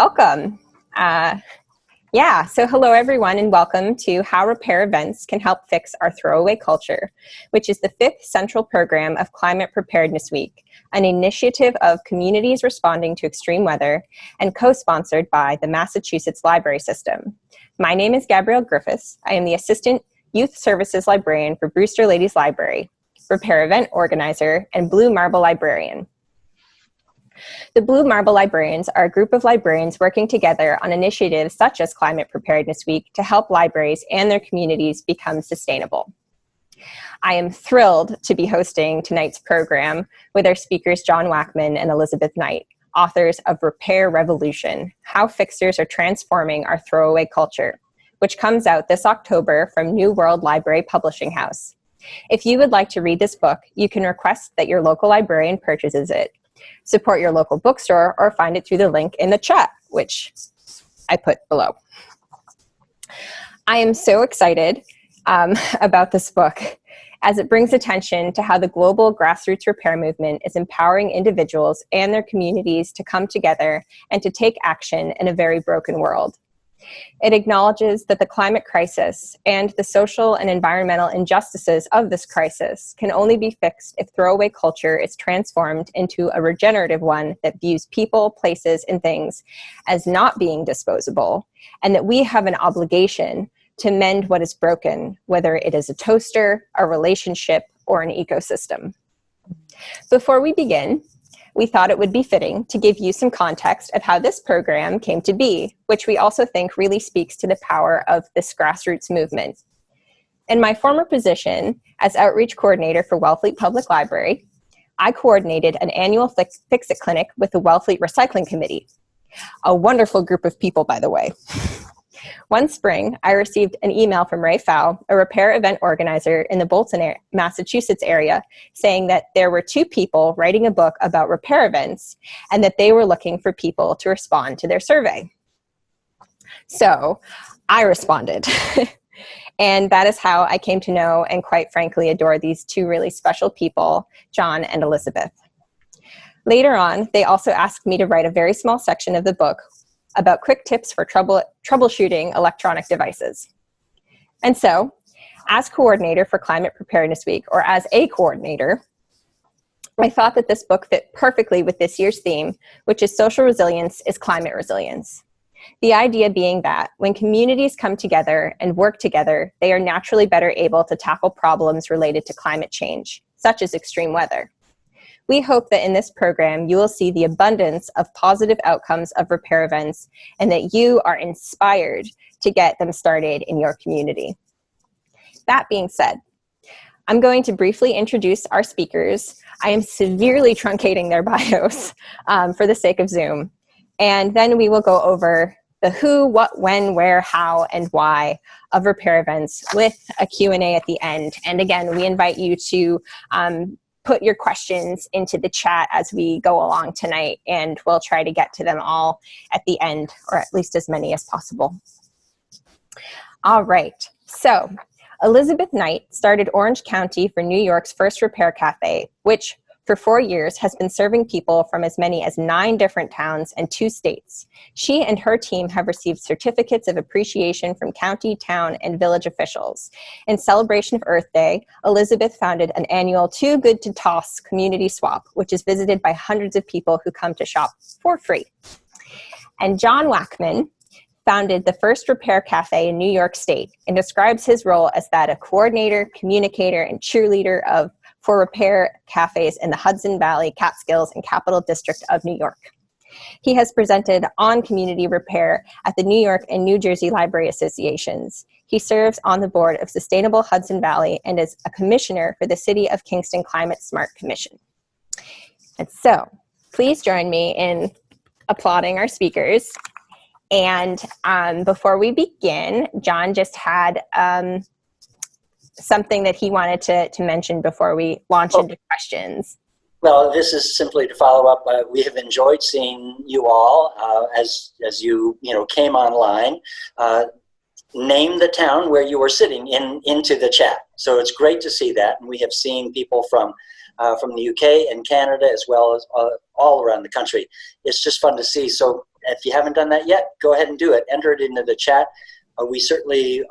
welcome. So hello everyone and welcome to How Repair Events Can Help Fix Our Throwaway Culture, which is the 5th central program of Climate Preparedness Week, an initiative of communities responding to extreme weather and co-sponsored by the Massachusetts Library System. My name is Gabrielle Griffis. I am the Assistant Youth Services Librarian for Brewster Ladies Library, Repair Event Organizer, and Blue Marble Librarian. The Blue Marble Librarians are a group of librarians working together on initiatives such as Climate Preparedness Week to help libraries and their communities become sustainable. I am thrilled to be hosting tonight's program with our speakers John Wackman and Elizabeth Knight, authors of Repair Revolution, How Fixers Are Transforming Our Throwaway Culture, which comes out this October from New World Library Publishing House. If you would like to read this book, you can request that your local librarian purchases it. Support your local bookstore or find it through the link in the chat, which I put below. I am so excited about this book as it brings attention to how the global grassroots repair movement is empowering individuals and their communities to come together and to take action in a very broken world. It acknowledges that the climate crisis and the social and environmental injustices of this crisis can only be fixed if throwaway culture is transformed into a regenerative one that views people, places, and things as not being disposable, and that we have an obligation to mend what is broken, whether it is a toaster, a relationship, or an ecosystem. Before we begin, we thought it would be fitting to give you some context of how this program came to be, which we also think really speaks to the power of this grassroots movement. In my former position as outreach coordinator for Wellfleet Public Library, I coordinated an annual Fix-It clinic with the Wellfleet Recycling Committee. A wonderful group of people, by the way. One spring, I received an email from Ray Fow, a repair event organizer in the Bolton, Massachusetts area, saying that there were 2 people writing a book about repair events and that they were looking for people to respond to their survey. So I responded. And that is how I came to know and quite frankly adore these 2 really special people, John and Elizabeth. Later on, they also asked me to write a very small section of the book about quick tips for troubleshooting electronic devices. And so, as coordinator for Climate Preparedness Week, or as a coordinator, I thought that this book fit perfectly with this year's theme, which is social resilience is climate resilience. The idea being that when communities come together and work together, they are naturally better able to tackle problems related to climate change, such as extreme weather. We hope that in this program, you will see the abundance of positive outcomes of repair events and that you are inspired to get them started in your community. That being said, I'm going to briefly introduce our speakers. I am severely truncating their bios for the sake of Zoom. And then we will go over the who, what, when, where, how, and why of repair events with a Q&A at the end. And again, we invite you to put your questions into the chat as we go along tonight, and we'll try to get to them all at the end, or at least as many as possible. All right, so Elizabeth Knight started Orange County for New York's first repair cafe, which for 4 years has been serving people from as many as 9 different towns and 2 states. She and her team have received certificates of appreciation from county, town, and village officials. In celebration of Earth Day, Elizabeth founded an annual Too Good to Toss community swap, which is visited by hundreds of people who come to shop for free. And John Wackman founded the first repair cafe in New York State and describes his role as that of coordinator, communicator, and cheerleader for repair cafes in the Hudson Valley, Catskills, and Capital District of New York. He has presented on community repair at the New York and New Jersey Library Associations. He serves on the board of Sustainable Hudson Valley and is a commissioner for the City of Kingston Climate Smart Commission. And so, please join me in applauding our speakers. And before we begin, John just had something that he wanted to mention before we launch into questions. Well, this is simply to follow up. We have enjoyed seeing you all as you came online. Name the town where you were sitting into the chat. So it's great to see that, and we have seen people from the UK and Canada as well as all around the country. It's just fun to see. So if you haven't done that yet, go ahead and do it. Enter it into the chat. We certainly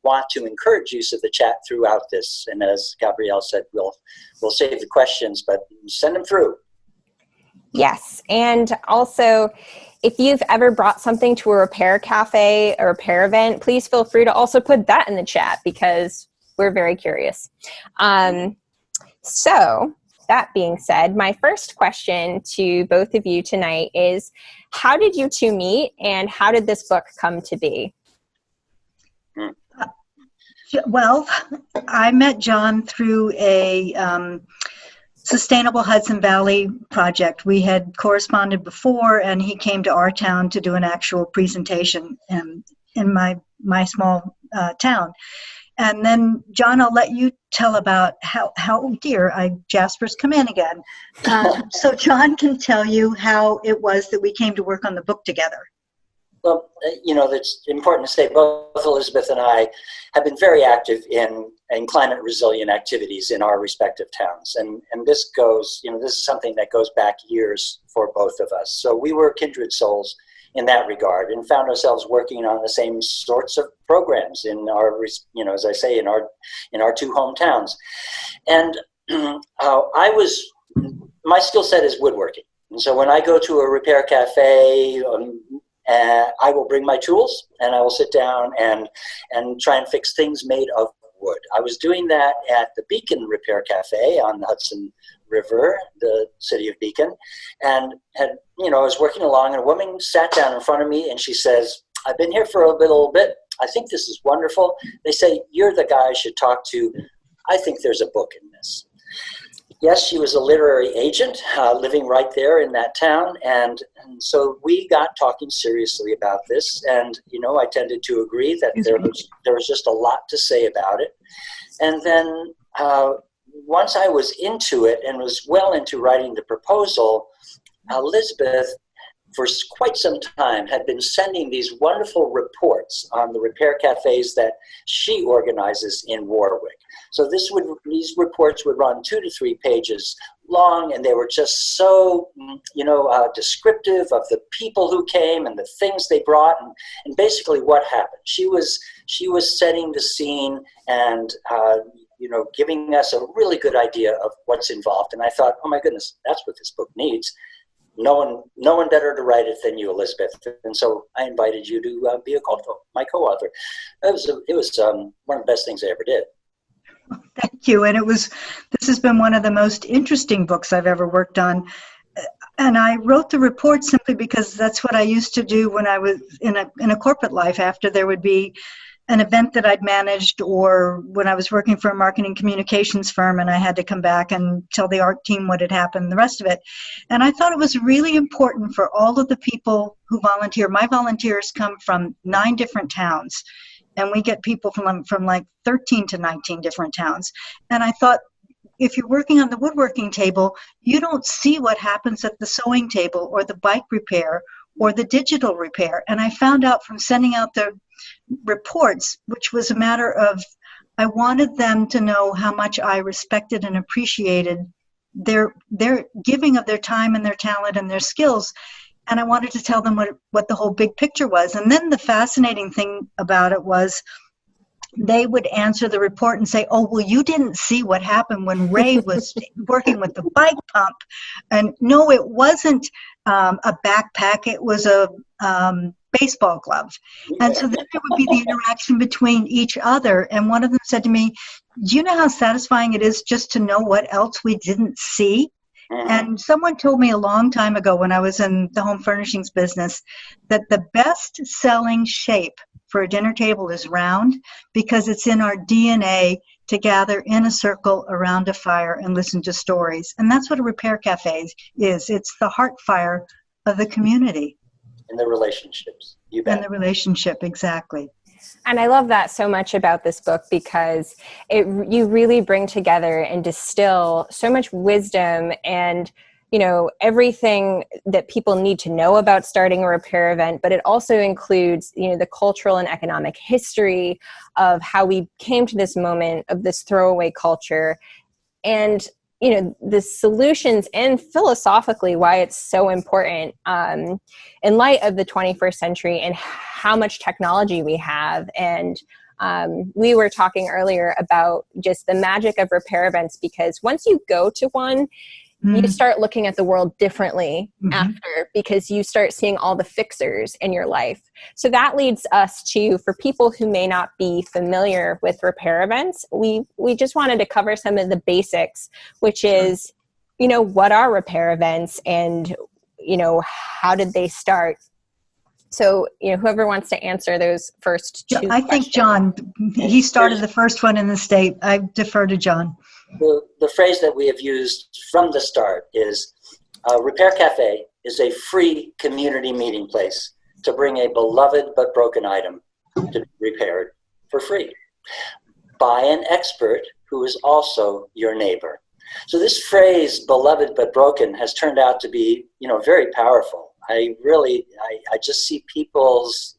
want to encourage use of the chat throughout this. And as Gabrielle said, we'll save the questions, but send them through. Yes. And also, if you've ever brought something to a repair cafe or repair event, please feel free to also put that in the chat because we're very curious. So that being said, my first question to both of you tonight is, how did you two meet and how did this book come to be? Well, I met John through a Sustainable Hudson Valley project. We had corresponded before, and he came to our town to do an actual presentation in my small town. And then, John, I'll let you tell about how Jasper's come in again. So John can tell you how it was that we came to work on the book together. Well, it's important to say both Elizabeth and I have been very active in climate resilient activities in our respective towns. And this goes, this is something that goes back years for both of us. So we were kindred souls in that regard and found ourselves working on the same sorts of programs in our, as I say, in our two hometowns. And my skill set is woodworking. And so when I go to a repair cafe, I will bring my tools and I will sit down and try and fix things made of wood. I was doing that at the Beacon Repair Cafe on the Hudson River, the city of Beacon, and I was working along and a woman sat down in front of me and she says, "I've been here for a little bit. I think this is wonderful. They say you're the guy I should talk to. I think there's a book in this." Yes, she was a literary agent living right there in that town. And so we got talking seriously about this. And, I tended to agree that there was just a lot to say about it. And then once I was into it and was well into writing the proposal, Elizabeth, for quite some time, had been sending these wonderful reports on the repair cafes that she organizes in Warwick. So these reports would run 2 to 3 pages long, and they were just so, descriptive of the people who came and the things they brought, and basically what happened. She was setting the scene and giving us a really good idea of what's involved. And I thought, oh my goodness, that's what this book needs. No one better to write it than you, Elizabeth. And so I invited you to be my co-author. It was one of the best things I ever did. Thank you. And this has been one of the most interesting books I've ever worked on. And I wrote the report simply because that's what I used to do when I was in a corporate life. After there would be an event that I'd managed, or when I was working for a marketing communications firm and I had to come back and tell the art team what had happened, the rest of it. And I thought it was really important for all of the people who volunteer. My volunteers come from 9 different towns, and we get people from like 13 to 19 different towns. And I thought, if you're working on the woodworking table, you don't see what happens at the sewing table or the bike repair or the digital repair. And I found out from sending out the reports, which was a matter of, I wanted them to know how much I respected and appreciated their giving of their time and their talent and their skills. And I wanted to tell them what the whole big picture was. And then the fascinating thing about it was, they would answer the report and say, "Oh, well, you didn't see what happened when Ray was working with the bike pump." And no, it wasn't a backpack. It was a baseball glove. And so then there would be the interaction between each other. And one of them said to me, "Do you know how satisfying it is just to know what else we didn't see?" And someone told me a long time ago when I was in the home furnishings business that the best selling shape for a dinner table is round, because it's in our DNA to gather in a circle around a fire and listen to stories. And that's what a repair cafe is. It's the heart fire of the community. And the relationships. You bet. And the relationship, exactly. And I love that so much about this book, because you really bring together and distill so much wisdom and everything that people need to know about starting a repair event, but it also includes, the cultural and economic history of how we came to this moment of this throwaway culture. And the solutions and philosophically why it's so important in light of the 21st century and how much technology we have. And we were talking earlier about just the magic of repair events, because once you go to one, you start looking at the world differently after, because you start seeing all the fixers in your life. So that leads us to, for people who may not be familiar with repair events, we just wanted to cover some of the basics, which is, what are repair events and, how did they start? So, whoever wants to answer those first two I think John, he started the first one in the state. I defer to John. The phrase that we have used from the start is Repair Cafe is a free community meeting place to bring a beloved but broken item to be repaired for free by an expert who is also your neighbor. So this phrase, beloved but broken, has turned out to be, very powerful. I just see people's,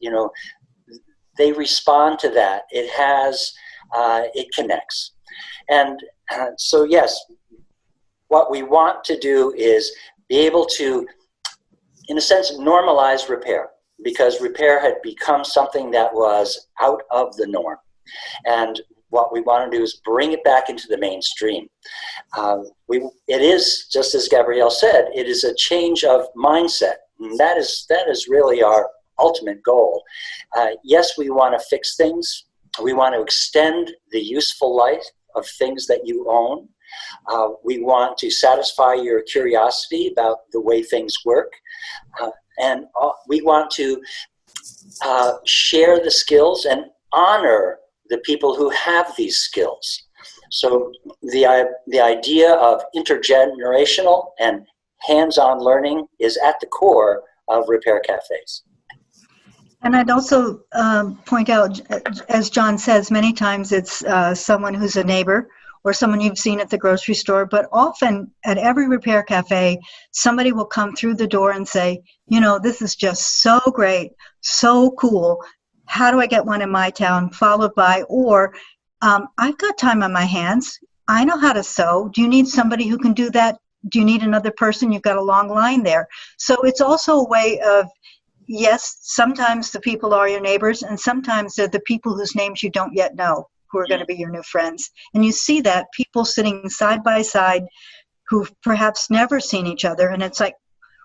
they respond to that. It connects. And so, yes, what we want to do is be able to, in a sense, normalize repair, because repair had become something that was out of the norm. And what we want to do is bring it back into the mainstream. It is, just as Gabrielle said, it is a change of mindset. And that is really our ultimate goal. Yes, we want to fix things. We want to extend the useful life of things that you own. We want to satisfy your curiosity about the way things work. And we want to share the skills and honor the people who have these skills. So the idea of intergenerational and hands-on learning is at the core of repair cafes. And I'd also point out, as John says, many times it's someone who's a neighbor or someone you've seen at the grocery store, but often at every repair cafe, somebody will come through the door and say, this is just so great, so cool. How do I get one in my town? Followed by, or I've got time on my hands. I know how to sew. Do you need somebody who can do that? Do you need another person? You've got a long line there. So it's also a way of, yes, sometimes the people are your neighbors, and sometimes they're the people whose names you don't yet know who are going to be your new friends. And you see that, people sitting side by side who've perhaps never seen each other, and it's like,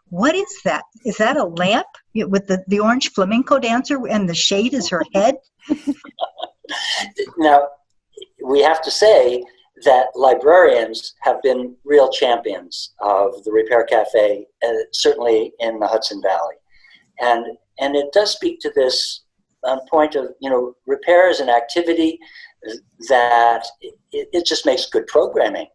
what is that? Is that a lamp with the orange flamenco dancer and the shade is her head? Now, we have to say that librarians have been real champions of the Repair Cafe, certainly in the Hudson Valley. And it does speak to this point of, repair is an activity that it just makes good programming.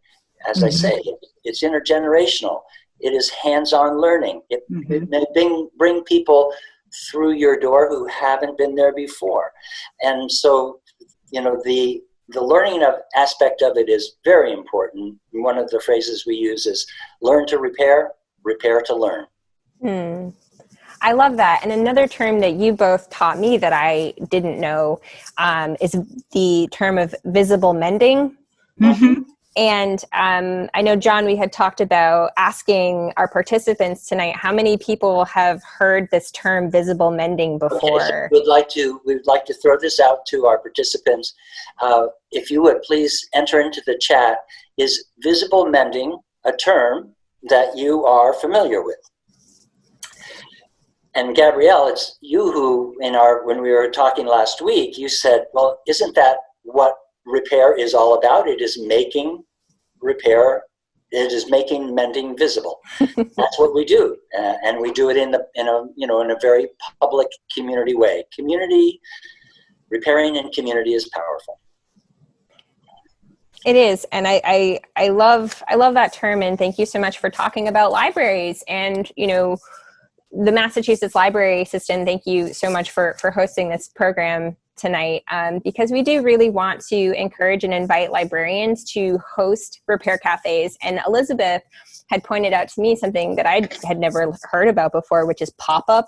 As I say, it's intergenerational. It is hands-on learning. It may bring people through your door who haven't been there before. And so, the learning aspect of it is very important. One of the phrases we use is learn to repair, repair to learn. I love that. And another term that you both taught me that I didn't know is the term of visible mending. And I know, John, we had talked about asking our participants tonight, how many people have heard this term visible mending before? Okay, so we'd like to throw this out to our participants. If you would please enter into the chat, is visible mending a term that you are familiar with? And Gabrielle, it's you who, when we were talking last week, you said, well, isn't that what repair is all about? It is making repair, it is making mending visible. That's what we do, and we do it in a very public community way. Repairing in community is powerful. It is, and I love that term, and thank you so much for talking about libraries and the Massachusetts library system. Thank you so much for hosting this program tonight, because we do really want to encourage and invite librarians to host repair cafes. And Elizabeth had pointed out to me something that I had never heard about before, which is pop-up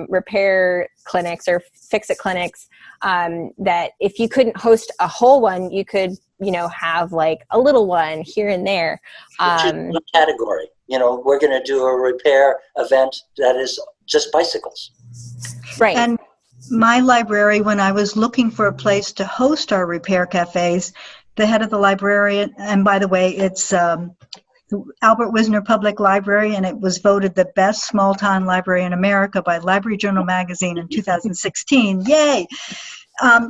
repair clinics or fix-it clinics, that if you couldn't host a whole one, you could have like a little one here and there. One category. We're going to do a repair event that is just bicycles. Right. And my library, when I was looking for a place to host our repair cafes, the head of the librarian, and by the way, it's Albert Wisner Public Library, and it was voted the best small town library in America by Library Journal magazine in 2016. Yay!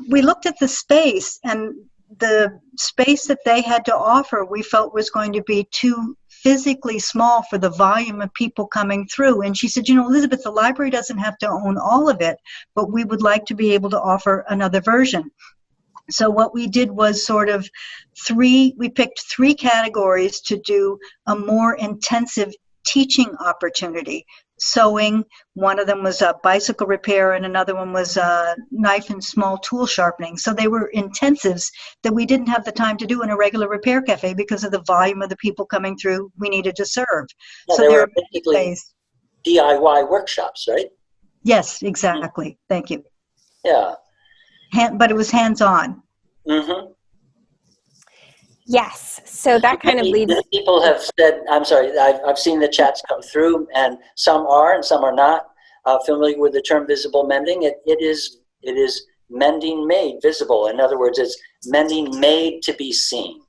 We looked at the space, and the space that they had to offer we felt was going to be too physically small for the volume of people coming through. And she said, Elizabeth, the library doesn't have to own all of it, but we would like to be able to offer another version. So what we did was we picked 3 categories to do a more intensive teaching opportunity. Sewing, one of them was bicycle repair, and another one was knife and small tool sharpening. So they were intensives that we didn't have the time to do in a regular repair cafe because of the volume of the people coming through we needed to serve. Yeah, so they there were are basically ways. DIY workshops, right? Yes, exactly. Thank you. Yeah. But it was hands-on. Mm-hmm. Yes. So that kind of leads. People have said, I'm sorry, I've seen the chats come through, and some are and some are not familiar with the term visible mending. It is mending made visible. In other words, it's mending made to be seen.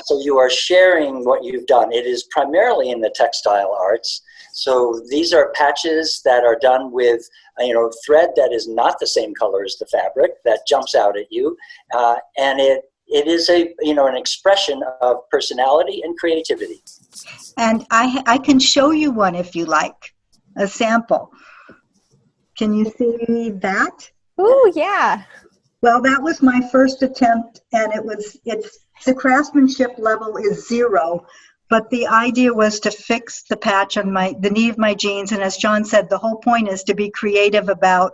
So you are sharing what you've done. It is primarily in the textile arts. So these are patches that are done with thread that is not the same color as the fabric that jumps out at you, and it is an expression of personality and creativity. And I can show you one if you like, a sample. Can you see that? Oh, yeah. Well, that was my first attempt, and the craftsmanship level is 0, but the idea was to fix the patch on the knee of my jeans. And as John said, the whole point is to be creative about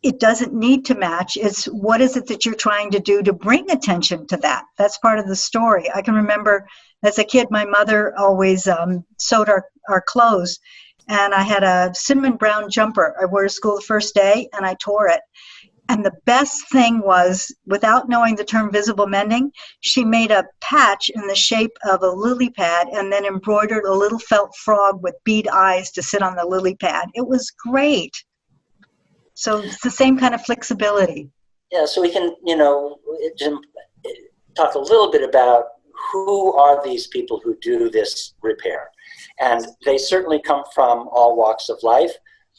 it doesn't need to match. It's what is it that you're trying to do to bring attention to that? That's part of the story. I can remember as a kid, my mother always sewed our clothes, and I had a cinnamon brown jumper I wore to school the first day, and I tore it. And the best thing was, without knowing the term visible mending, she made a patch in the shape of a lily pad and then embroidered a little felt frog with bead eyes to sit on the lily pad. It was great. So it's the same kind of flexibility. Yeah, so we can, talk a little bit about who are these people who do this repair. And they certainly come from all walks of life.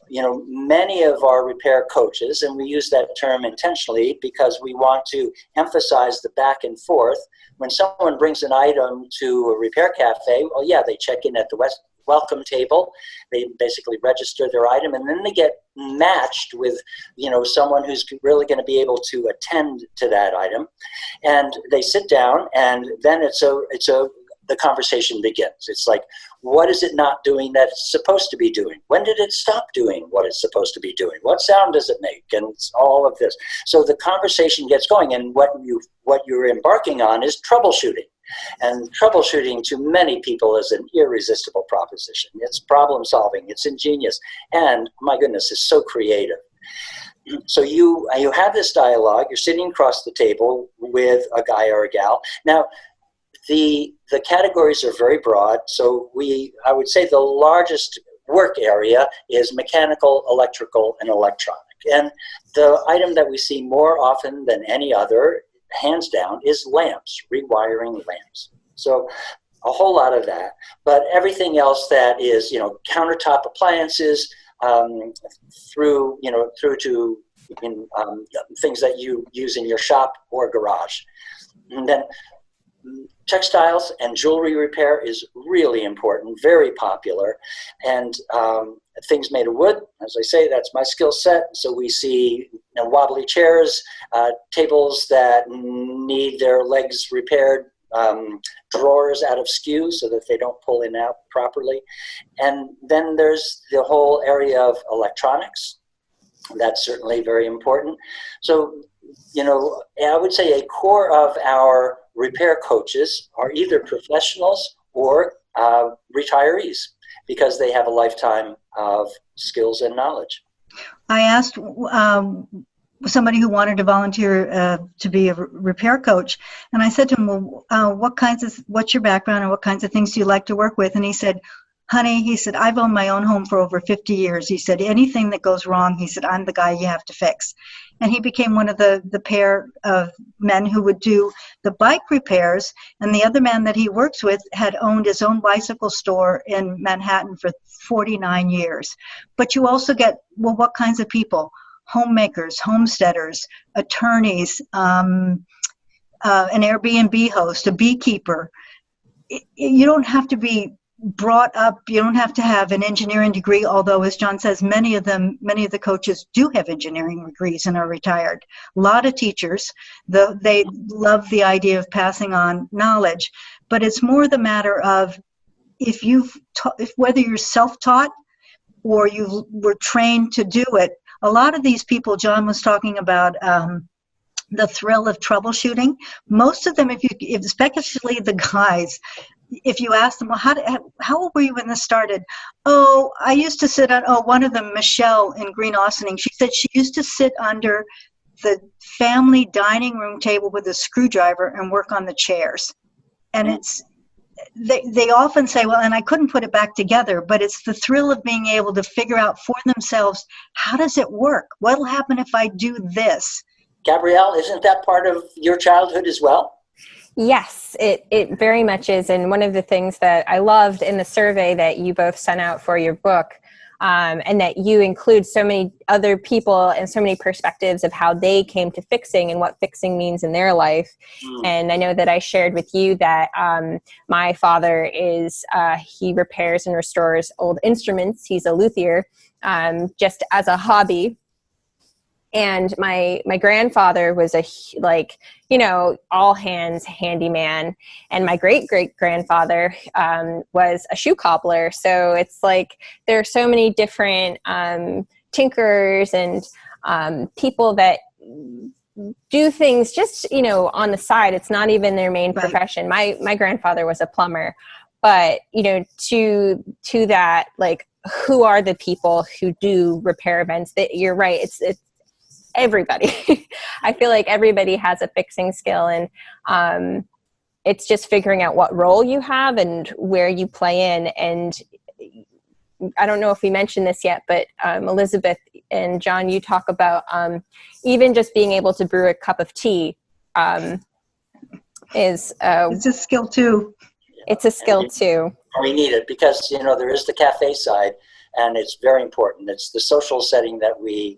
Many of our repair coaches, and we use that term intentionally because we want to emphasize the back and forth. When someone brings an item to a repair cafe, well, yeah, they check in at the welcome table. They basically register their item, and then they get matched with, someone who's really going to be able to attend to that item. And they sit down, and then the conversation begins. It's like, what is it not doing that it's supposed to be doing? When did it stop doing what it's supposed to be doing? What sound does it make? And it's all of this. So the conversation gets going, and what you're embarking on is troubleshooting. And troubleshooting to many people is an irresistible proposition. It's problem solving, it's ingenious, and my goodness, it's so creative. So you have this dialogue, you're sitting across the table with a guy or a gal. Now, the categories are very broad, so I would say the largest work area is mechanical, electrical, and electronic. And the item that we see more often than any other, hands down, is lamps, rewiring lamps. So a whole lot of that. But everything else that is, countertop appliances, through to things that you use in your shop or garage. And then textiles and jewelry repair is really important, very popular. And things made of wood, as I say, that's my skill set. So we see wobbly chairs, tables that need their legs repaired, drawers out of skew so that they don't pull in and out properly. And then there's the whole area of electronics. That's certainly very important. So, I would say a core of our repair coaches are either professionals or retirees because they have a lifetime of skills and knowledge. I asked somebody who wanted to volunteer to be a repair coach. And I said to him, well, what's your background and what kinds of things do you like to work with? And he said, honey, he said, I've owned my own home for over 50 years. He said, anything that goes wrong, he said, I'm the guy you have to fix. And he became one of the pair of men who would do the bike repairs. And the other man that he works with had owned his own bicycle store in Manhattan for 49 years. But you also get, well, what kinds of people? Homemakers, homesteaders, attorneys, an Airbnb host, a beekeeper. You don't have to be brought up, you don't have to have an engineering degree, although, as John says, many of the coaches do have engineering degrees and are retired. A lot of teachers, they love the idea of passing on knowledge, but it's more the matter of if whether you're self-taught or you were trained to do it. A lot of these people, John was talking about the thrill of troubleshooting. Most of them, especially the guys, if you ask them, well, how old were you when this started? Oh, I used to sit on, one of them, Michelle in Green Austining, she said she used to sit under the family dining room table with a screwdriver and work on the chairs. And they often say, well, and I couldn't put it back together, but it's the thrill of being able to figure out for themselves, how does it work? What'll happen if I do this? Gabrielle, isn't that part of your childhood as well? Yes, it very much is. And one of the things that I loved in the survey that you both sent out for your book, and that you include so many other people and so many perspectives of how they came to fixing and what fixing means in their life. And I know that I shared with you that my father he repairs and restores old instruments. He's a luthier, just as a hobby. And my grandfather was all hands handyman. And my great-great-grandfather was a shoe cobbler. So it's like there are so many different tinkers and people that do things just, on the side. It's not even their main profession. My grandfather was a plumber. But, to that, like, who are the people who do repair events? That you're right. It's everybody. I feel like everybody has a fixing skill, and it's just figuring out what role you have and where you play in. And I don't know if we mentioned this yet, but Elizabeth and John, you talk about even just being able to brew a cup of tea is it's a skill too. It's a skill too. We need it because there is the cafe side. And it's very important. It's the social setting that we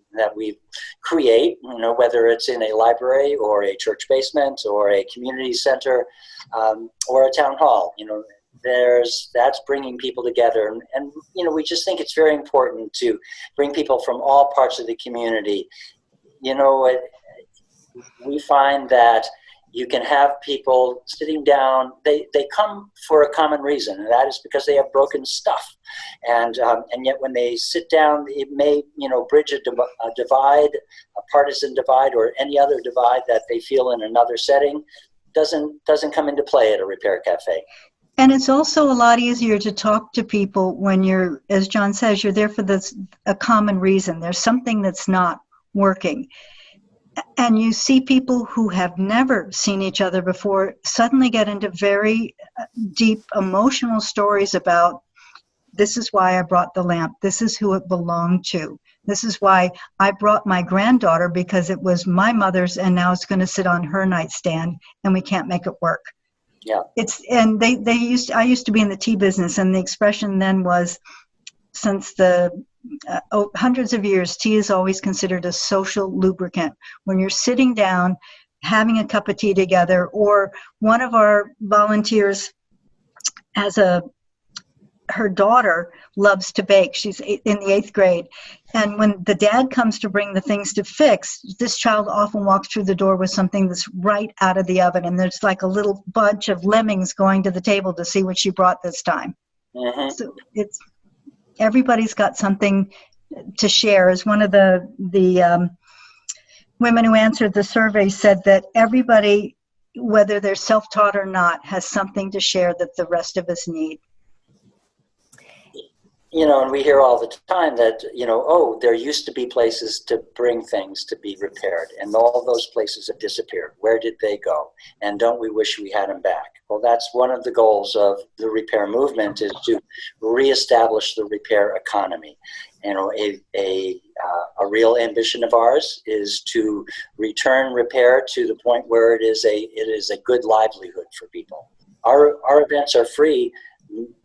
create, whether it's in a library or a church basement or a community center or a town hall. That's bringing people together. And we just think it's very important to bring people from all parts of the community. We find that you can have people sitting down. They come for a common reason, and that is because they have broken stuff. And yet when they sit down, it may bridge a divide, a partisan divide, or any other divide that they feel in another setting doesn't come into play at a repair cafe. And it's also a lot easier to talk to people when you're, as John says, you're there for a common reason. There's something that's not working. And you see people who have never seen each other before suddenly get into very deep emotional stories about, this is why I brought the lamp. This is who it belonged to. This is why I brought my granddaughter, because it was my mother's and now it's going to sit on her nightstand and we can't make it work. Yeah. I used to be in the tea business, and the expression then was, since the hundreds of years, tea is always considered a social lubricant. When you're sitting down, having a cup of tea together, or one of our volunteers her daughter loves to bake. She's in the 8th grade. And when the dad comes to bring the things to fix, this child often walks through the door with something that's right out of the oven. And there's like a little bunch of lemmings going to the table to see what she brought this time. Mm-hmm. So everybody's got something to share. As one of the women who answered the survey said, that everybody, whether they're self-taught or not, has something to share that the rest of us need. And we hear all the time that, oh, there used to be places to bring things to be repaired, and all those places have disappeared. Where did they go? And don't we wish we had them back? Well, that's one of the goals of the repair movement, is to reestablish the repair economy. A real ambition of ours is to return repair to the point where it is a good livelihood for people. Our events are free,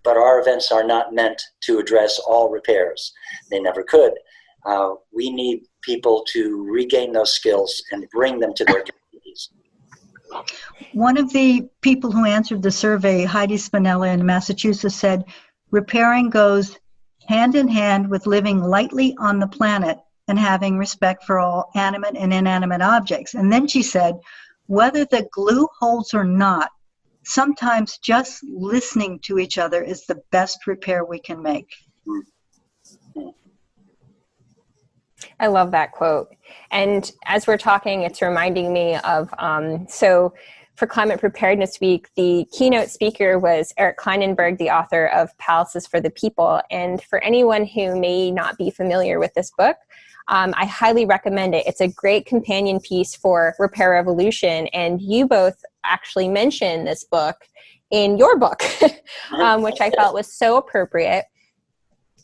but our events are not meant to address all repairs. They never could. We need people to regain those skills and bring them to their communities. One of the people who answered the survey, Heidi Spinella in Massachusetts, said, repairing goes hand in hand with living lightly on the planet and having respect for all animate and inanimate objects. And then she said, whether the glue holds or not, sometimes just listening to each other is the best repair we can make. I love that quote. And as we're talking, it's reminding me of, so for Climate Preparedness Week, the keynote speaker was Eric Kleinenberg, the author of Palaces for the People. And for anyone who may not be familiar with this book, I highly recommend it. It's a great companion piece for Repair Revolution. And you both actually mentioned this book in your book, which I felt was so appropriate.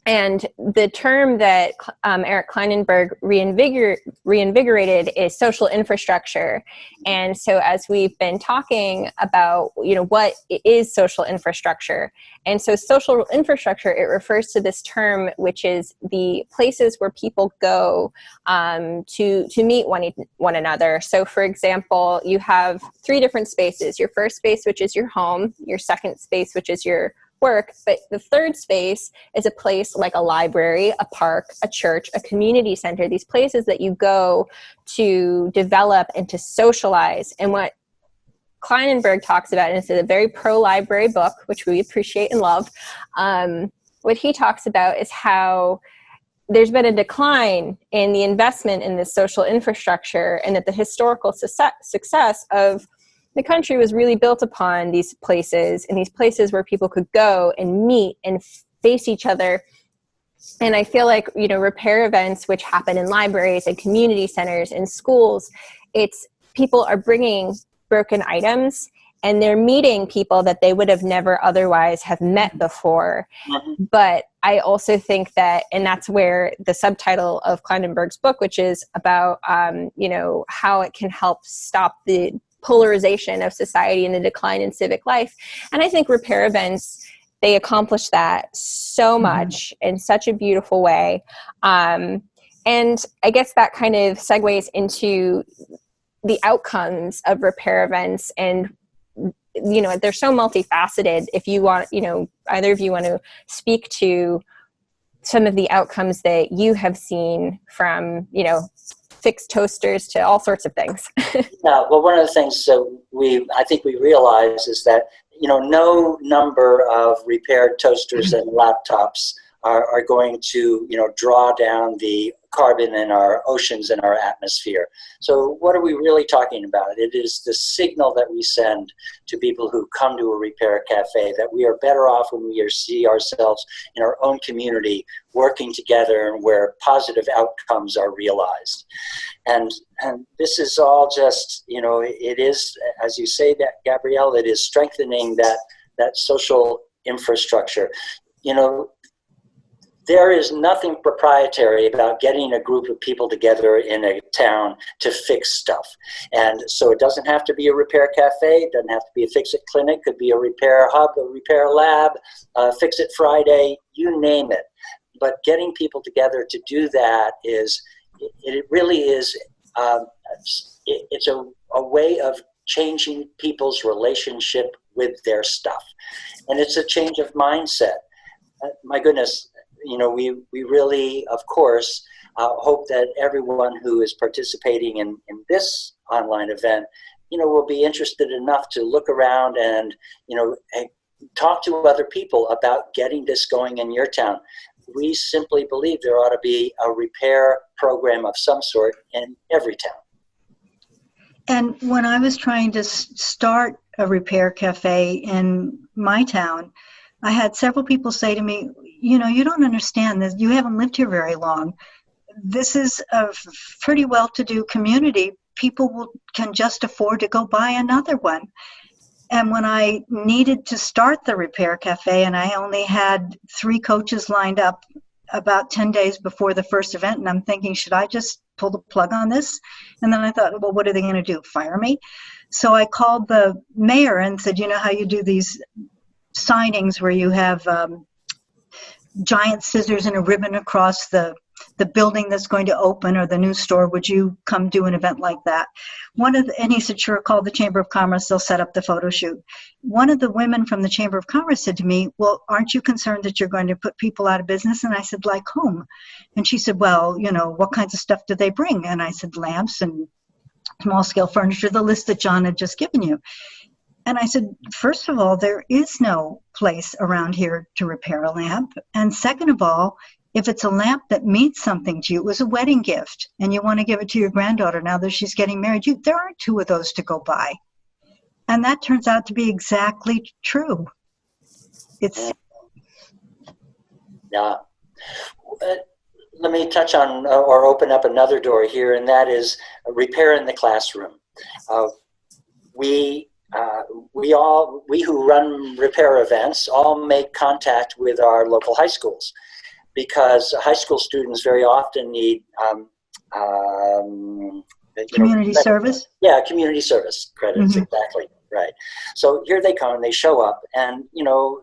And the term that Eric Kleinenberg reinvigorated is social infrastructure. And so as we've been talking about, what is social infrastructure? And so social infrastructure, it refers to this term, which is the places where people go to meet one another. So for example, you have 3 different spaces. Your first space, which is your home, your second space, which is your work, but the third space is a place like a library, a park, a church, a community center, these places that you go to develop and to socialize. And what Kleinenberg talks about, and it's a very pro-library book, which we appreciate and love, what he talks about is how there's been a decline in the investment in this social infrastructure, and that the historical success of the country was really built upon these places, and these places where people could go and meet and face each other. And I feel like, repair events, which happen in libraries and community centers and schools, it's people are bringing broken items and they're meeting people that they would have never otherwise have met before. Mm-hmm. But I also think that, and that's where the subtitle of Kleinenberg's book, which is about, how it can help stop the polarization of society and the decline in civic life. And I think repair events, they accomplish that so much in such a beautiful way. And I guess that kind of segues into the outcomes of repair events. And, they're so multifaceted. If you want, either of you want to speak to some of the outcomes that you have seen from, fixed toasters to all sorts of things. Yeah, well, one of the things I think we realize is that, no number of repaired toasters and laptops are going to, draw down the carbon in our oceans and our atmosphere. So what are we really talking about? It is the signal that we send to people who come to a repair cafe that we are better off when we see ourselves in our own community working together and where positive outcomes are realized. And this is all just, it is, as you say, that Gabrielle, it is strengthening that social infrastructure. There is nothing proprietary about getting a group of people together in a town to fix stuff. And so it doesn't have to be a repair cafe, it doesn't have to be a fix-it clinic, it could be a repair hub, a repair lab, Fix-It Friday, you name it. But getting people together to do that it really is, it's a way of changing people's relationship with their stuff. And it's a change of mindset. My goodness, we really, of course, hope that everyone who is participating in this online event, will be interested enough to look around and, talk to other people about getting this going in your town. We simply believe there ought to be a repair program of some sort in every town. And when I was trying to start a repair cafe in my town, I had several people say to me, you know, you don't understand this. You haven't lived here very long. This is a pretty well-to-do community. People can just afford to go buy another one. And when I needed to start the Repair Cafe, and I only had 3 coaches lined up about 10 days before the first event, and I'm thinking, should I just pull the plug on this? And then I thought, well, what are they going to do, fire me? So I called the mayor and said, you know how you do these signings where you have giant scissors and a ribbon across the building that's going to open or the new store, would you come do an event like that? And he said, sure, call the Chamber of Commerce, they'll set up the photo shoot. One of the women from the Chamber of Commerce said to me, well, aren't you concerned that you're going to put people out of business? And I said, like whom? And she said, well, you know, what kinds of stuff do they bring? And I said, lamps and small scale furniture, the list that John had just given you. And I said, first of all, there is no place around here to repair a lamp. And second of all, if it's a lamp that means something to you, it was a wedding gift, and you want to give it to your granddaughter now that she's getting married, there aren't 2 of those to go buy. And that turns out to be exactly true. It's yeah. Let me touch on or open up another door here, and that is repair in the classroom. We who run repair events all make contact with our local high schools, because high school students very often need community service? Yeah, community service credits, Mm-hmm. exactly, right. So here they come, they show up, and, you know,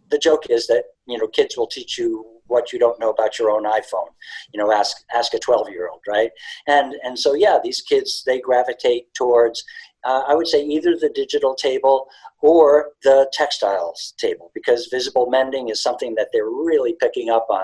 the joke is that, you know, kids will teach you what you don't know about your own iPhone. You know, ask a 12-year-old, right? And so, yeah, these kids, they gravitate towards, I would say, either the digital table or the textiles table, because visible mending is something that they're really picking up on.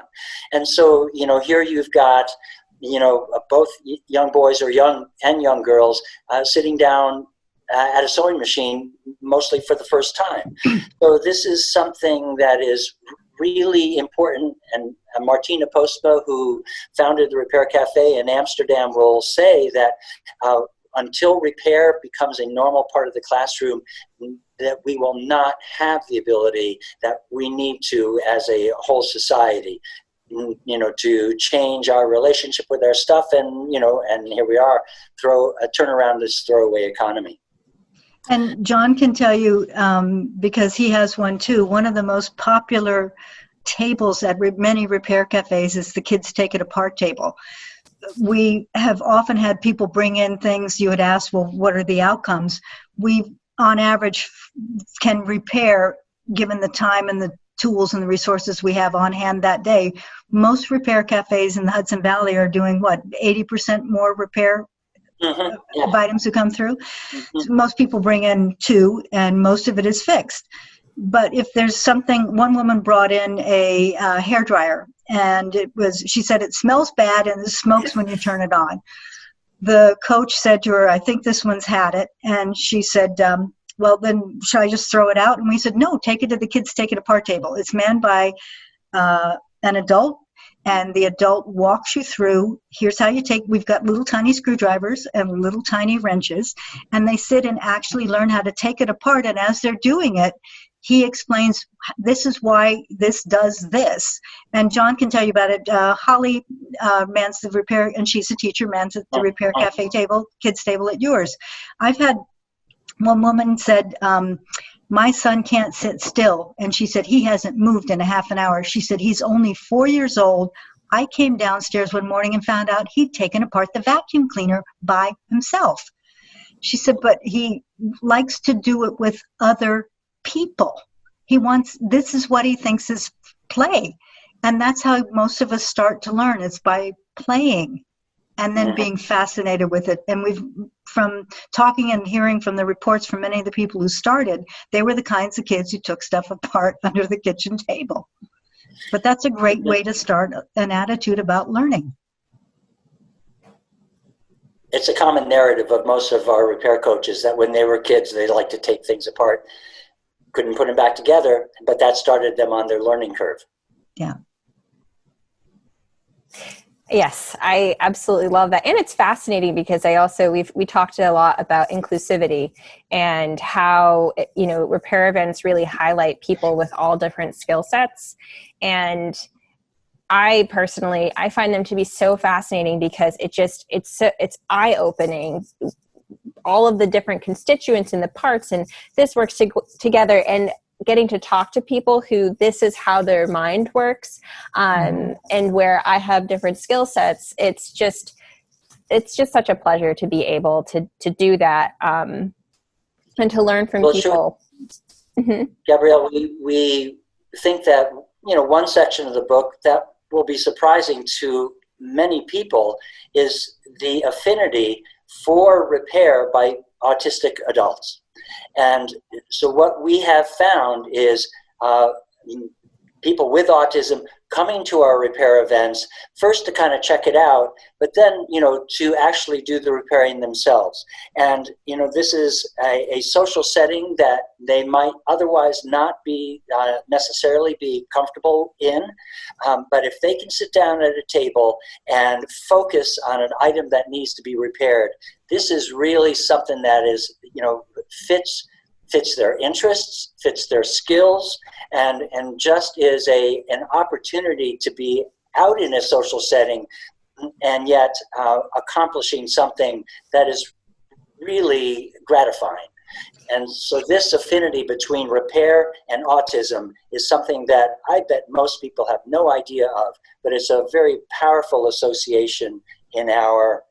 And so, you know, here you've got, you know, both young boys or young girls sitting down at a sewing machine, mostly for the first time. So this is something that is really important, and Martina Postma, who founded the Repair Cafe in Amsterdam, will say that until repair becomes a normal part of the classroom, that we will not have the ability that we need to as a whole society, you know, to change our relationship with our stuff, and, you know, and here we are, turn around this throwaway economy. And John can tell you, because he has one too, one of the most popular tables at many repair cafes is the kids take it apart table. We have often had people bring in things you would ask, well, what are the outcomes? We, on average, can repair, given the time and the tools and the resources we have on hand that day. Most repair cafes in the Hudson Valley are doing, what, 80% more repair of items who come through. Mm-hmm. So most people bring in 2, and most of it is fixed. But if there's something, one woman brought in a hairdryer, and she said it smells bad and it smokes when you turn it on. The coach said to her, I think this one's had it. And she said, well, then should I just throw it out? And we said, no, take it to the kids take it apart table. It's manned by an adult. And the adult walks you through, here's how you we've got little tiny screwdrivers and little tiny wrenches, and they sit and actually learn how to take it apart. And as they're doing it, he explains, this is why this does this. And John can tell you about it. Holly mans the repair, and she's a teacher, mans at the Repair Cafe table, kids table at yours. I've had one woman said, my son can't sit still. And she said, he hasn't moved in a half an hour. She said, he's only 4 years old. I came downstairs one morning and found out he'd taken apart the vacuum cleaner by himself. She said, but he likes to do it with other people. This is what he thinks is play. And that's how most of us start to learn, is by playing and then being fascinated with it. And from talking and hearing from the reports from many of the people who started, they were the kinds of kids who took stuff apart under the kitchen table. But that's a great way to start an attitude about learning. It's a common narrative of most of our repair coaches that when they were kids, they liked to take things apart, couldn't put them back together, but that started them on their learning curve. Yeah. Yes, I absolutely love that. And it's fascinating because we talked a lot about inclusivity and how, repair events really highlight people with all different skill sets. And I find them to be so fascinating because it's eye-opening, all of the different constituents and the parts, and this works together, and getting to talk to people who this is how their mind works, and where I have different skill sets. It's just such a pleasure to be able to do that, and to learn from people. Sure. Mm-hmm. Gabrielle, we think that, one section of the book that will be surprising to many people is the affinity for repair by autistic adults. And so what we have found is people with autism coming to our repair events, first to kind of check it out, but then, to actually do the repairing themselves. And, this is a social setting that they might otherwise not be necessarily be comfortable in. But if they can sit down at a table and focus on an item that needs to be repaired, this is really something that is, fits their interests, fits their skills, and just is an opportunity to be out in a social setting and yet accomplishing something that is really gratifying. And so this affinity between repair and autism is something that I bet most people have no idea of, but it's a very powerful association in our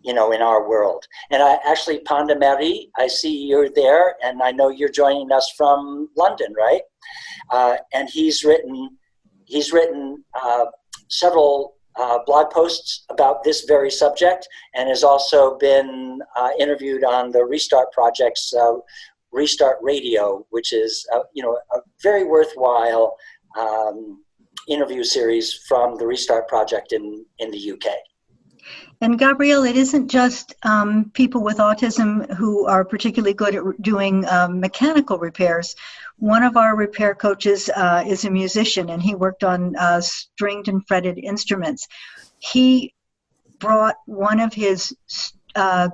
in our world. And I actually, Panda Marie, I see you're there, and I know you're joining us from London, right? And he's written several blog posts about this very subject, and has also been interviewed on the Restart Project's Restart Radio, which is a very worthwhile interview series from the Restart Project in the UK. And Gabrielle, it isn't just people with autism who are particularly good at doing mechanical repairs. One of our repair coaches is a musician, and he worked on stringed and fretted instruments. He brought one of his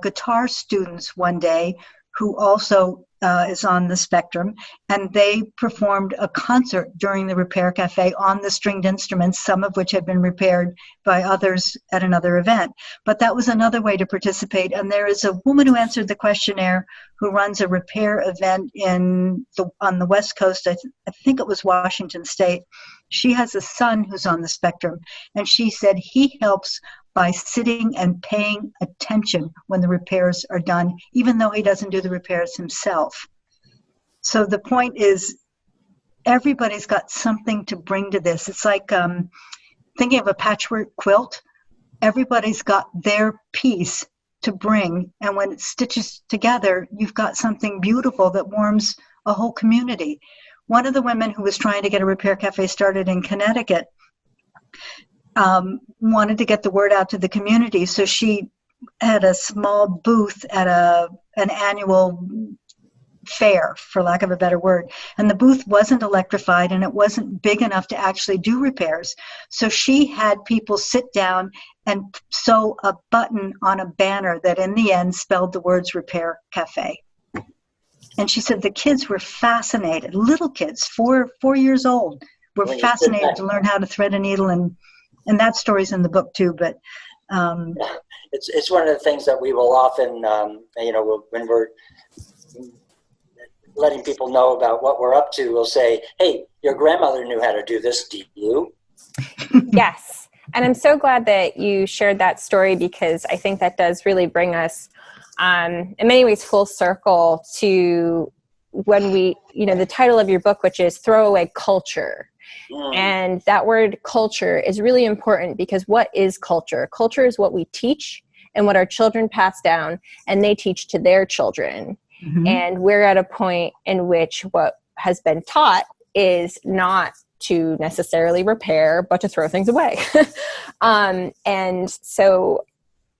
guitar students one day, who also is on the spectrum, and they performed a concert during the Repair Cafe on the stringed instruments, some of which had been repaired by others at another event. But that was another way to participate. And there is a woman who answered the questionnaire who runs a repair event on the West Coast. I think it was Washington State. She has a son who's on the spectrum, and she said he helps by sitting and paying attention when the repairs are done, even though he doesn't do the repairs himself. So the point is, everybody's got something to bring to this. It's like thinking of a patchwork quilt. Everybody's got their piece to bring, and when it stitches together, you've got something beautiful that warms a whole community. One of the women who was trying to get a repair cafe started in Connecticut wanted to get the word out to the community, so she had a small booth at an annual fair, for lack of a better word, and the booth wasn't electrified and it wasn't big enough to actually do repairs. So she had people sit down and sew a button on a banner that in the end spelled the words Repair Cafe. And she said the kids were fascinated, little kids, 4 years old, were fascinated to learn how to thread a needle, and that story's in the book too. But it's one of the things that we will often, when we're letting people know about what we're up to, we'll say, "Hey, your grandmother knew how to do this. Do you?" Yes, and I'm so glad that you shared that story, because I think that does really bring us, in many ways, full circle to when the title of your book, which is Throwaway Culture. And that word culture is really important, because what is culture? Culture is what we teach and what our children pass down and they teach to their children. Mm-hmm. And we're at a point in which what has been taught is not to necessarily repair, but to throw things away. And so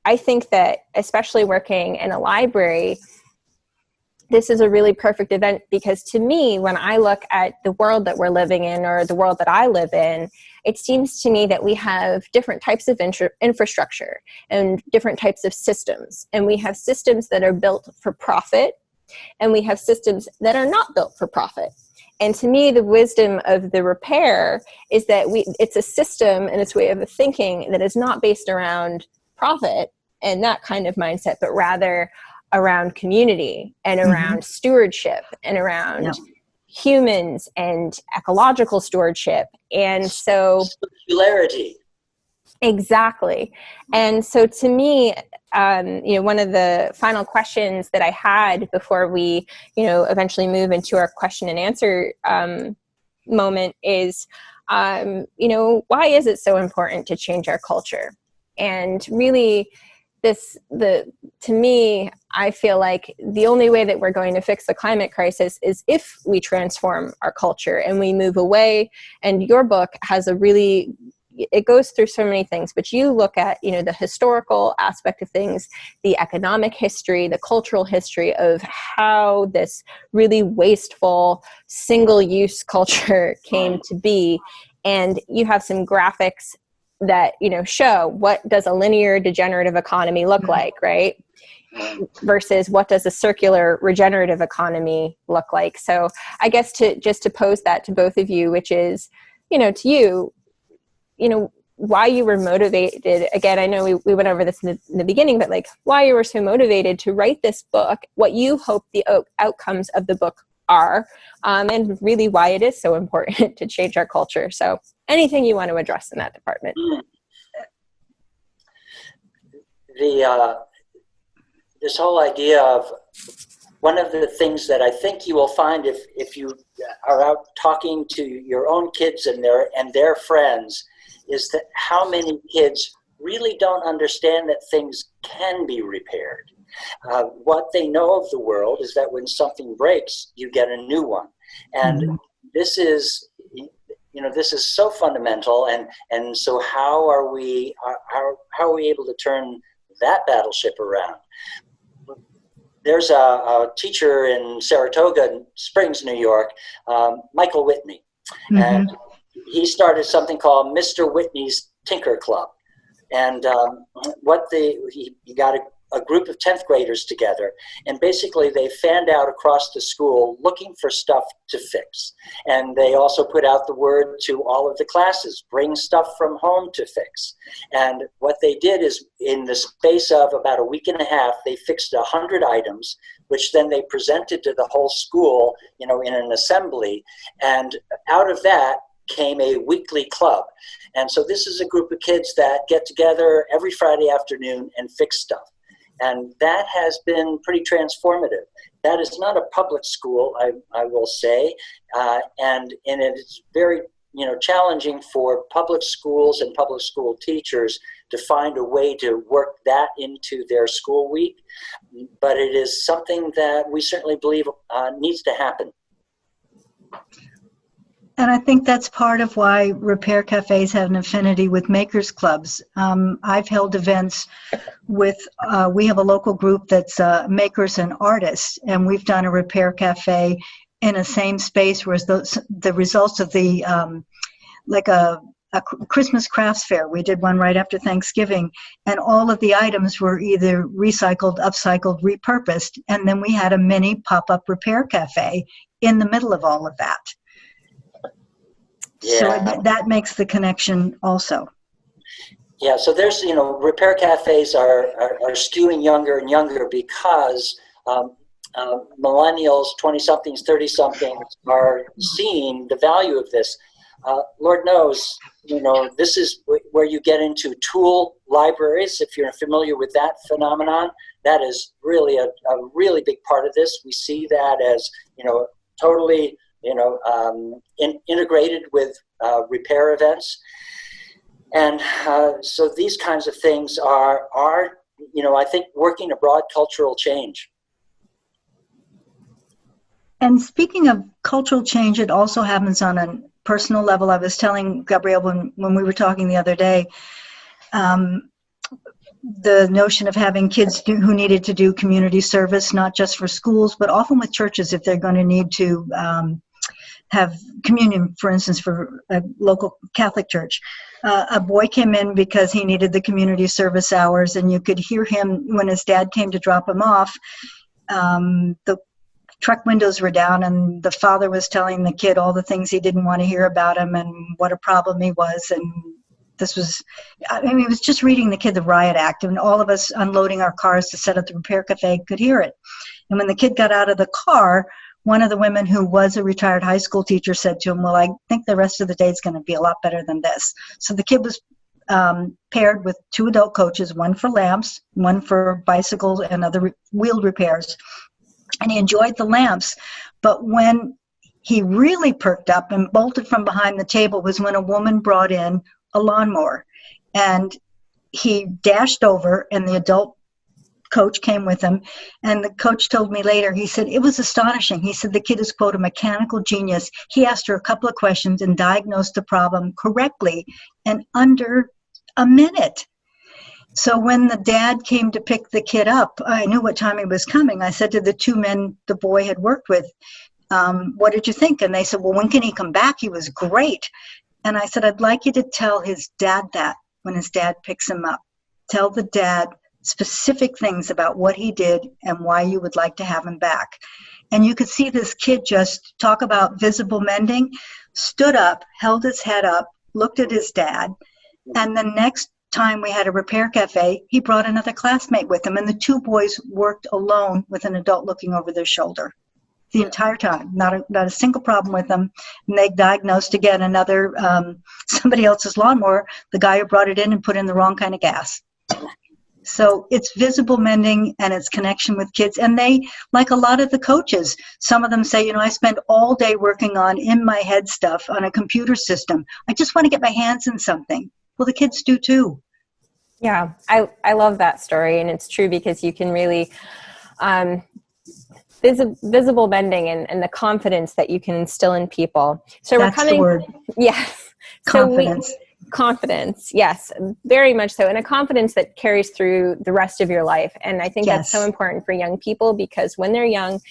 I think that, especially working in a library, this is a really perfect event because to me, when I look at the world that we're living in or the world that I live in, it seems to me that we have different types of infrastructure and different types of systems. And we have systems that are built for profit, and we have systems that are not built for profit. And to me, the wisdom of the repair is that it's a system and its way of thinking that is not based around profit and that kind of mindset, but rather around community and around stewardship and around humans and ecological stewardship. And so circularity. Exactly. And so to me, one of the final questions that I had before we, eventually move into our question and answer moment is, why is it so important to change our culture? And really, to me, I feel like the only way that we're going to fix the climate crisis is if we transform our culture and we move away. And your book has it goes through so many things, but you look at, the historical aspect of things, the economic history, the cultural history of how this really wasteful single-use culture came to be. And you have some graphics that, show what does a linear degenerative economy look like, right? Versus what does a circular regenerative economy look like? So I guess to pose that to both of you, which is, to you, why you were motivated. Again, I know we went over this in the beginning, but like why you were so motivated to write this book, what you hope the outcomes of the book are, and really why it is so important to change our culture. So anything you want to address in that department. This whole idea of one of the things that I think you will find if you are out talking to your own kids and their friends is that how many kids really don't understand that things can be repaired. What they know of the world is that when something breaks, you get a new one. And this is so fundamental. And so how are we able to turn that battleship around? There's a teacher in Saratoga Springs, New York, Michael Whitney. And he started something called Mr. Whitney's Tinker Club. And he got a group of 10th graders together, and basically they fanned out across the school looking for stuff to fix. And they also put out the word to all of the classes, bring stuff from home to fix. And what they did is in the space of about a week and a half, they fixed 100 items, which then they presented to the whole school, in an assembly. And out of that came a weekly club. And so this is a group of kids that get together every Friday afternoon and fix stuff. And that has been pretty transformative. That is not a public school, I will say, and it's very challenging for public schools and public school teachers to find a way to work that into their school week. But it is something that we certainly believe needs to happen. And I think that's part of why repair cafes have an affinity with makers clubs. I've held events with, we have a local group that's makers and artists, and we've done a repair cafe in a same space, whereas the results of the, like a Christmas crafts fair, we did one right after Thanksgiving, and all of the items were either recycled, upcycled, repurposed, and then we had a mini pop-up repair cafe in the middle of all of that. Yeah. So that makes the connection also. Yeah, so there's, repair cafes are skewing younger and younger because millennials, 20-somethings, 30-somethings are seeing the value of this. Lord knows, this is where you get into tool libraries. If you're familiar with that phenomenon, that is really a really big part of this. We see that as, totally integrated with repair events. And so these kinds of things are I think, working a broad cultural change. And speaking of cultural change, it also happens on a personal level. I was telling Gabrielle when we were talking the other day, the notion of having kids who needed to do community service, not just for schools, but often with churches if they're going to need to have communion, for instance, for a local Catholic church. A boy came in because he needed the community service hours, and you could hear him when his dad came to drop him off. The truck windows were down, and the father was telling the kid all the things he didn't want to hear about him and what a problem he was. And this was, I mean, it was just reading the kid the riot act, and all of us unloading our cars to set up the repair cafe could hear it. And when the kid got out of the car, one of the women who was a retired high school teacher said to him, well, I think the rest of the day is going to be a lot better than this. So the kid was paired with 2 adult coaches, one for lamps, one for bicycles and other wheel repairs. And he enjoyed the lamps. But when he really perked up and bolted from behind the table was when a woman brought in a lawnmower. And he dashed over, and the adult coach came with him. And the coach told me later, he said, it was astonishing. He said the kid is, quote, a mechanical genius. He asked her a couple of questions and diagnosed the problem correctly in under a minute. So when the dad came to pick the kid up, I knew what time he was coming. I said to the 2 men the boy had worked with, what did you think? And they said, well, when can he come back? He was great. And I said, I'd like you to tell his dad that when his dad picks him up. Tell the dad specific things about what he did and why you would like to have him back. And you could see this kid just talk about visible mending, stood up, held his head up, looked at his dad. And the next time we had a repair cafe, he brought another classmate with him. And the 2 boys worked alone with an adult looking over their shoulder the entire time. Not a single problem with them. And they diagnosed again another, somebody else's lawnmower, the guy who brought it in and put in the wrong kind of gas. So it's visible mending and it's connection with kids. And they, like a lot of the coaches, some of them say, you know, I spend all day working on in my head stuff on a computer system. I just want to get my hands in something. Well, the kids do too. Yeah, I love that story. And it's true because you can really, visible mending and the confidence that you can instill in people. So that's we're coming. The word. Yes. Confidence. Confidence, yes, very much so. And a confidence that carries through the rest of your life. And I think that's so important for young people because when they're young,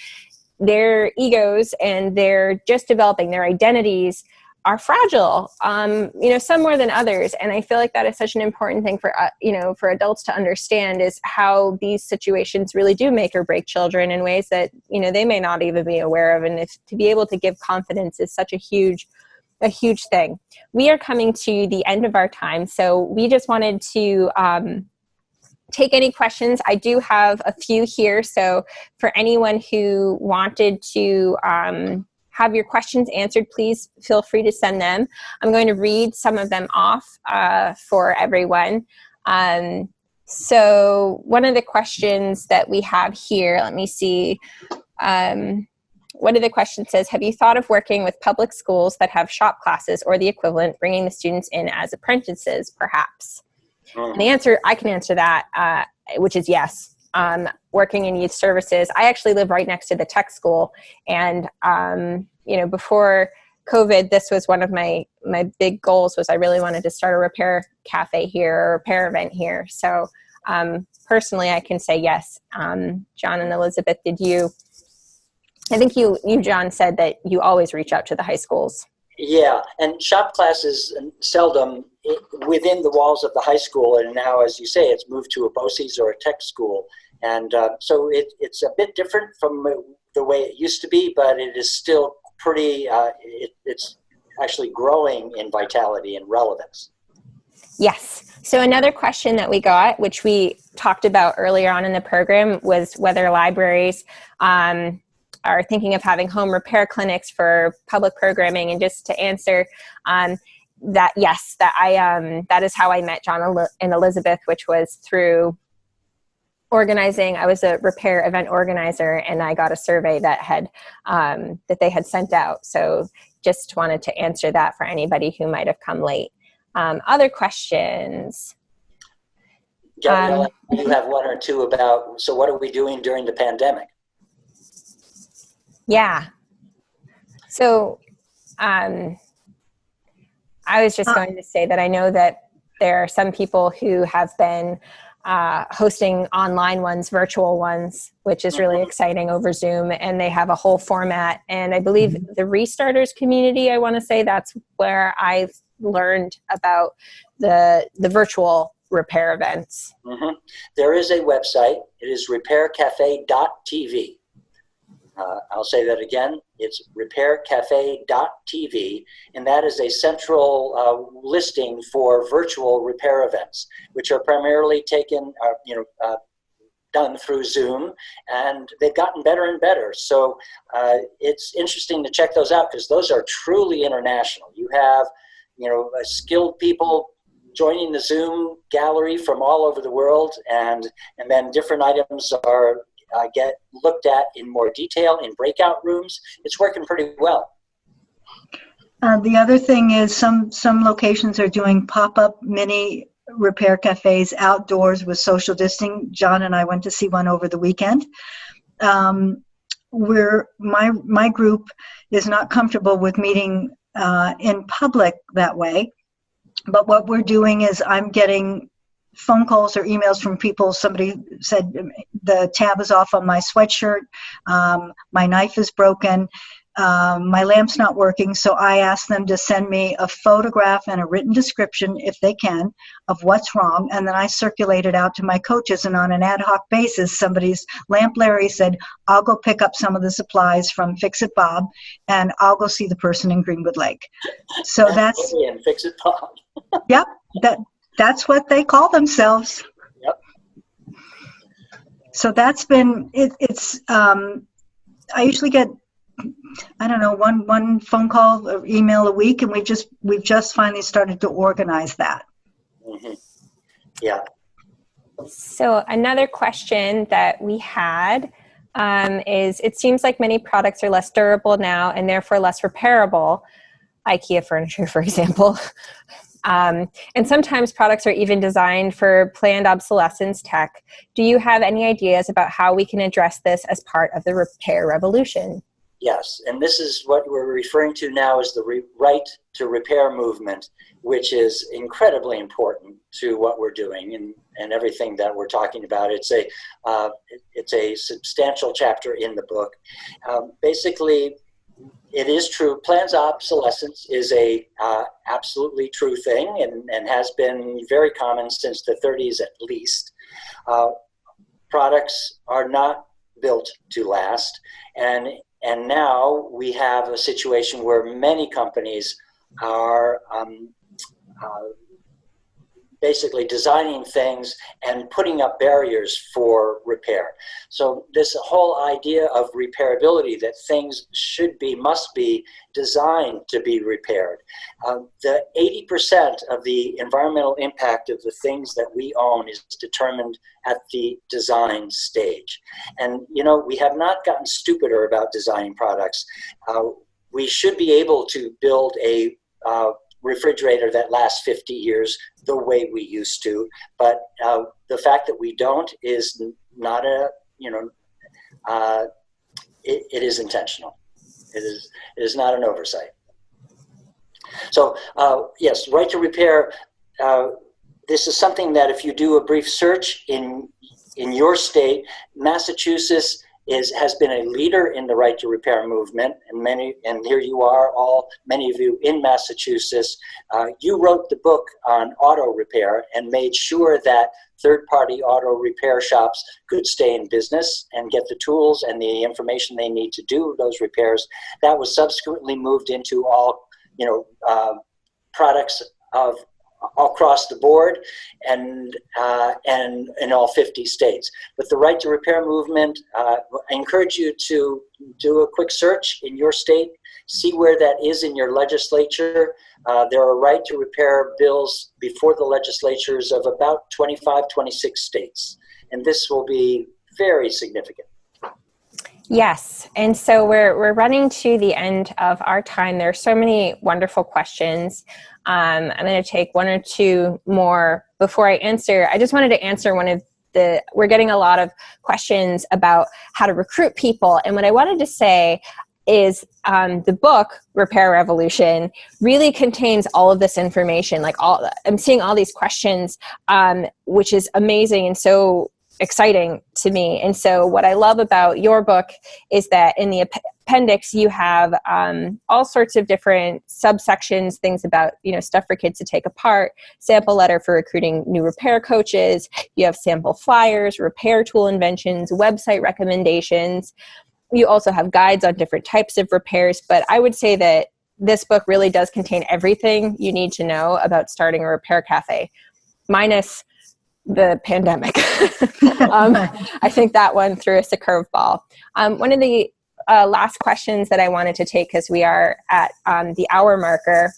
their egos and they're just developing, their identities are fragile, some more than others. And I feel like that is such an important thing for, for adults to understand is how these situations really do make or break children in ways that, they may not even be aware of. And if to be able to give confidence is such a huge thing. We are coming to the end of our time. So we just wanted to take any questions. I do have a few here. So for anyone who wanted to have your questions answered, please feel free to send them. I'm going to read some of them off for everyone. So one of the questions that we have here, let me see. One of the questions says, have you thought of working with public schools that have shop classes or the equivalent, bringing the students in as apprentices, perhaps? And the answer, I can answer that, which is yes. Working in youth services. I actually live right next to the tech school. And, before COVID, this was one of my big goals was I really wanted to start a repair cafe here, or a repair event here. So personally, I can say yes. John and Elizabeth, I think you, John, said that you always reach out to the high schools. Yeah, and shop classes seldom within the walls of the high school, and now, as you say, it's moved to a BOCES or a tech school. And so it's a bit different from the way it used to be, but it is still pretty, it's actually growing in vitality and relevance. Yes. So another question that we got, which we talked about earlier on in the program, was whether libraries are thinking of having home repair clinics for public programming. And just to answer that, yes, that is how I met John and Elizabeth, which was through organizing. I was a repair event organizer, and I got a survey that that they had sent out. So just wanted to answer that for anybody who might have come late. Other questions? Gabrielle, you have one or two about, so what are we doing during the pandemic? Yeah. So I was just going to say that I know that there are some people who have been hosting online ones, virtual ones, which is really exciting over Zoom. And they have a whole format. And I believe the Restarters community, I want to say that's where I learned about the virtual repair events. There is a website. It is repaircafe.tv. I'll say that again. It's repaircafe.tv, and that is a central listing for virtual repair events, which are primarily done through Zoom, and they've gotten better and better. So it's interesting to check those out because those are truly international. You have, skilled people joining the Zoom gallery from all over the world, and then different items are get looked at in more detail in breakout rooms. It's working pretty well. The other thing is some locations are doing pop-up mini repair cafes outdoors with social distancing. John and I went to see one over the weekend. Where my group is not comfortable with meeting in public that way. But what we're doing is I'm getting phone calls or emails from people. Somebody said the tab is off on my sweatshirt, my knife is broken, my lamp's not working. So I ask them to send me a photograph and a written description, if they can, of what's wrong. And then I circulate it out to my coaches. And on an ad hoc basis, somebody's Lamp Larry said, I'll go pick up some of the supplies from Fix It Bob, and I'll go see the person in Greenwood Lake. So that's Fix It Bob. Yep. That's what they call themselves. Yep. So that's been it's I usually get, I don't know, one phone call or email a week, and we've just finally started to organize that. Yeah. So another question that we had is, it seems like many products are less durable now and therefore less repairable. IKEA furniture, for example. And sometimes products are even designed for planned obsolescence tech. Do you have any ideas about how we can address this as part of the repair revolution? Yes, and this is what we're referring to now as the right to repair movement, which is incredibly important to what we're doing and everything that we're talking about. It's a substantial chapter in the book. Basically, it is true. Planned obsolescence is a absolutely true thing and has been very common since the 30s at least. Products are not built to last, and now we have a situation where many companies are basically designing things and putting up barriers for repair. So this whole idea of repairability, that things must be designed to be repaired. The 80% of the environmental impact of the things that we own is determined at the design stage. And we have not gotten stupider about designing products. We should be able to build a refrigerator that lasts 50 years the way we used to, but the fact that we don't is not it is intentional. It is not an oversight. So yes, right to repair. This is something that if you do a brief search in your state, Massachusetts has been a leader in the right to repair movement, and here you are, many of you in Massachusetts. You wrote the book on auto repair and made sure that third-party auto repair shops could stay in business and get the tools and the information they need to do those repairs. That was subsequently moved into all products of across the board and in all 50 states. But the right to repair movement, I encourage you to do a quick search in your state, see where that is in your legislature. There are right to repair bills before the legislatures of about 25, 26 states. And this will be very significant. Yes, and so we're running to the end of our time. There are so many wonderful questions. I'm going to take one or two more before I answer. I just wanted to answer we're getting a lot of questions about how to recruit people. And what I wanted to say is the book Repair Revolution really contains all of this information. Like I'm seeing all these questions, which is amazing and so exciting to me. And so what I love about your book is that in the appendix you have all sorts of different subsections, things about, stuff for kids to take apart, sample letter for recruiting new repair coaches. You have sample flyers, repair tool inventions, website recommendations. You also have guides on different types of repairs, but I would say that this book really does contain everything you need to know about starting a repair cafe, minus the pandemic. I think that one threw us a curveball. One of the last questions that I wanted to take, because we are at the hour marker,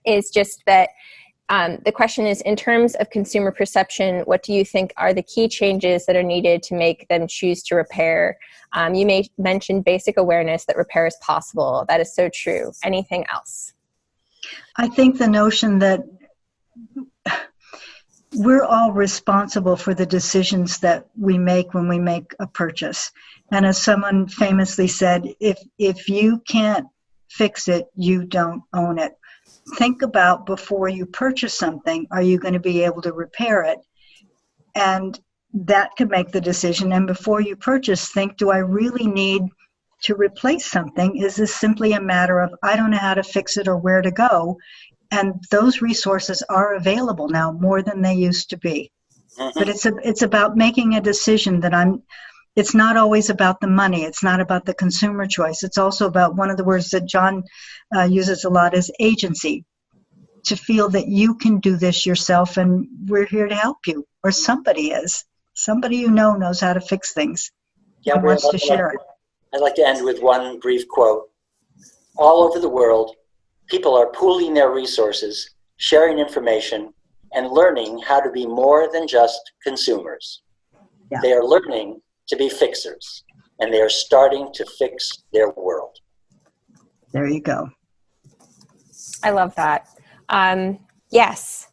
is just that the question is, in terms of consumer perception, what do you think are the key changes that are needed to make them choose to repair? You may mention basic awareness that repair is possible. That is so true. Anything else? I think the notion that we're all responsible for the decisions that we make when we make a purchase. And as someone famously said, if you can't fix it, you don't own it. Think about, before you purchase something, are you going to be able to repair it? And that could make the decision. And before you purchase, think, do I really need to replace something? Is this simply a matter of, I don't know how to fix it or where to go? And those resources are available now more than they used to be. Mm-hmm. But it's about making a decision that it's not always about the money. It's not about the consumer choice. It's also about, one of the words that John uses a lot is agency. To feel that you can do this yourself and we're here to help you, or somebody is. Somebody knows how to fix things and wants to share it. I'd like to end with one brief quote. All over the world, people are pooling their resources, sharing information, and learning how to be more than just consumers. Yeah. They are learning to be fixers, and they are starting to fix their world. There you go. I love that. Yes.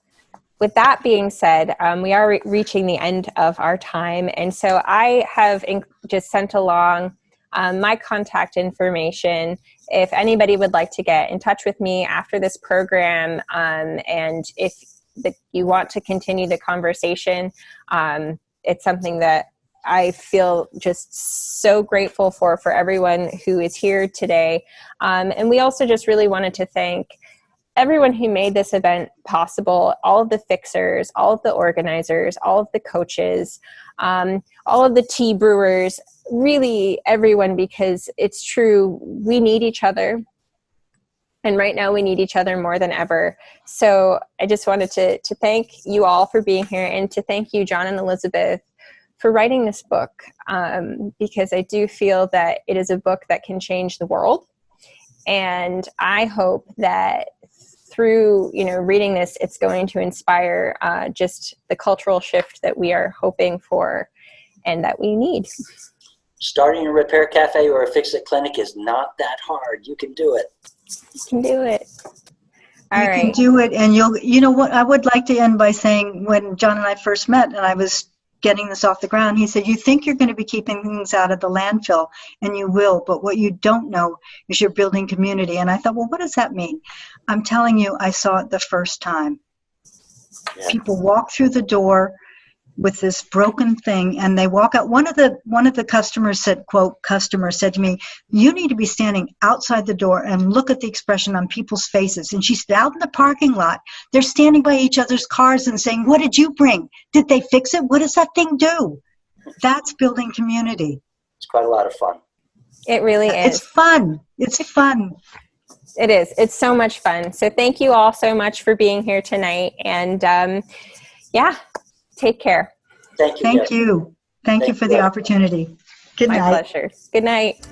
With that being said, we are reaching the end of our time. And so I have just sent along my contact information. If anybody would like to get in touch with me after this program, and if you want to continue the conversation, it's something that I feel just so grateful for everyone who is here today. And we also just really wanted to thank everyone who made this event possible, all of the fixers, all of the organizers, all of the coaches, all of the tea brewers, really everyone, because it's true, we need each other. And right now we need each other more than ever. So I just wanted to thank you all for being here, and to thank you, John and Elizabeth, for writing this book, because I do feel that it is a book that can change the world. And I hope that through reading this, it's going to inspire just the cultural shift that we are hoping for and that we need. Starting a repair cafe or a fix-it clinic is not that hard. You can do it. You can do it. All right. You can do it. And you know what, I would like to end by saying, when John and I first met and I was getting this off the ground, he said, you think you're going to be keeping things out of the landfill, and you will, but what you don't know is you're building community. And I thought, well, what does that mean? I'm telling you, I saw it the first time. Yeah. People walk through the door with this broken thing, and they walk out. One of the customers said, quote, customer said to me, you need to be standing outside the door and look at the expression on people's faces. And she said, out in the parking lot, they're standing by each other's cars and saying, what did you bring? Did they fix it? What does that thing do? That's building community. It's quite a lot of fun. It really is. It's fun. It's fun. It is. It's so much fun. So thank you all so much for being here tonight. And yeah, take care. Thank you. Thank you. Thank you for the opportunity. Good night. My pleasure. Good night.